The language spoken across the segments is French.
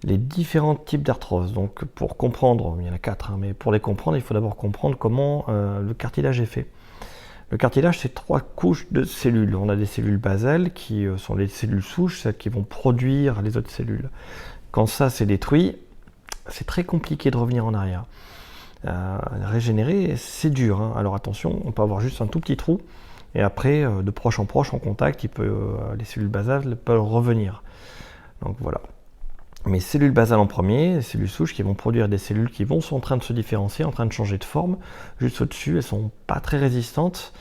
les différents types d'arthrose. Donc pour comprendre, il y en a 4, hein, mais pour les comprendre, il faut d'abord comprendre comment le cartilage est fait. Le cartilage, c'est 3 couches de cellules. On a des cellules basales qui sont les cellules souches, celles qui vont produire les autres cellules. Quand ça c'est détruit, c'est très compliqué de revenir en arrière. Régénérer, c'est dur, hein. Alors attention, on peut avoir juste un tout petit trou, et après, de proche en proche, en contact, les cellules basales peuvent revenir. Donc voilà. Mais cellules basales en premier, les cellules souches qui vont produire des cellules qui sont en train de se différencier, en train de changer de forme. Juste au-dessus, elles sont pas très résistantes.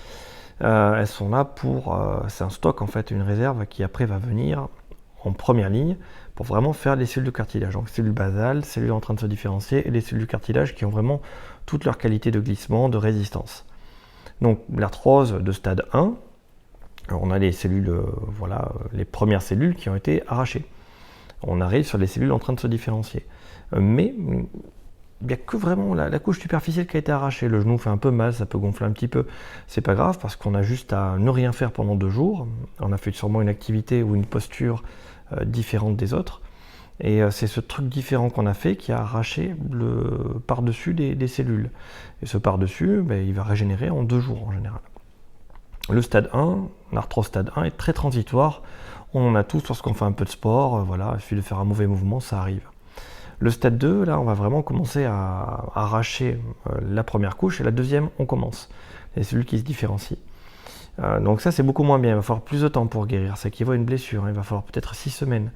Elles sont là pour... c'est un stock en fait, une réserve qui après va venir en première ligne pour vraiment faire les cellules de cartilage. Donc cellules basales, cellules en train de se différencier et les cellules de cartilage qui ont vraiment toutes leurs qualités de glissement, de résistance. Donc l'arthrose de stade 1, alors on a les cellules, les premières cellules qui ont été arrachées. On arrive sur les cellules en train de se différencier. Mais il n'y a que vraiment la couche superficielle qui a été arrachée. Le genou fait un peu mal, ça peut gonfler un petit peu. C'est pas grave parce qu'on a juste à ne rien faire pendant 2 jours. On a fait sûrement une activité ou une posture différente des autres. Et c'est ce truc différent qu'on a fait qui a arraché le par-dessus des cellules. Et ce par-dessus, il va régénérer en 2 jours en général. Le stade 1, l'arthrose stade 1 est très transitoire. On en a tous lorsqu'on fait un peu de sport, voilà, il suffit de faire un mauvais mouvement, ça arrive. Le stade 2, là, on va vraiment commencer à arracher la première couche, et la deuxième, on commence. Les cellules qui se différencient. Donc ça, c'est beaucoup moins bien, il va falloir plus de temps pour guérir, ça équivaut à une blessure, hein. Il va falloir peut-être 6 semaines.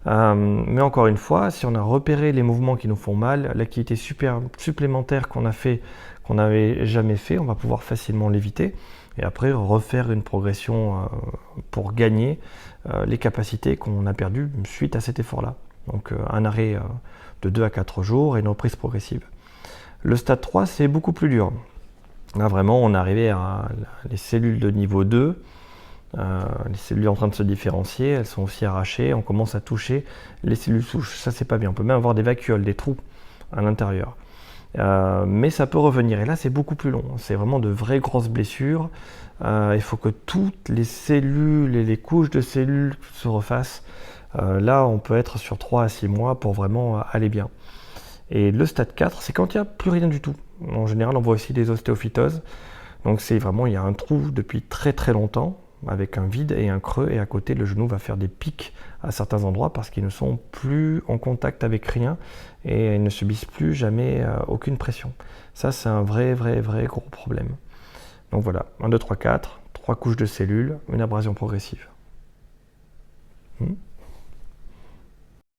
Mais encore une fois, si on a repéré les mouvements qui nous font mal, l'activité supplémentaire qu'on a fait, qu'on n'avait jamais fait, on va pouvoir facilement l'éviter. Et après, refaire une progression pour gagner les capacités qu'on a perdues suite à cet effort-là. Donc un arrêt de 2 à 4 jours et une reprise progressive. Le stade 3, c'est beaucoup plus dur. Là, vraiment, on est arrivé à les cellules de niveau 2, les cellules en train de se différencier, elles sont aussi arrachées, on commence à toucher les cellules souches. Ça, c'est pas bien. On peut même avoir des vacuoles, des trous à l'intérieur. Mais ça peut revenir, et là c'est beaucoup plus long, c'est vraiment de vraies grosses blessures. Il faut que toutes les cellules et les couches de cellules se refassent. Là on peut être sur 3 à 6 mois pour vraiment aller bien. Et le stade 4, c'est quand il n'y a plus rien du tout. En général on voit aussi des ostéophytoses, donc c'est vraiment, il y a un trou depuis très très longtemps avec un vide et un creux, et à côté le genou va faire des pics à certains endroits parce qu'ils ne sont plus en contact avec rien et ils ne subissent plus jamais aucune pression. Ça, c'est un vrai gros problème. Donc voilà, 1, 2, 3, 4, 3 couches de cellules, une abrasion progressive.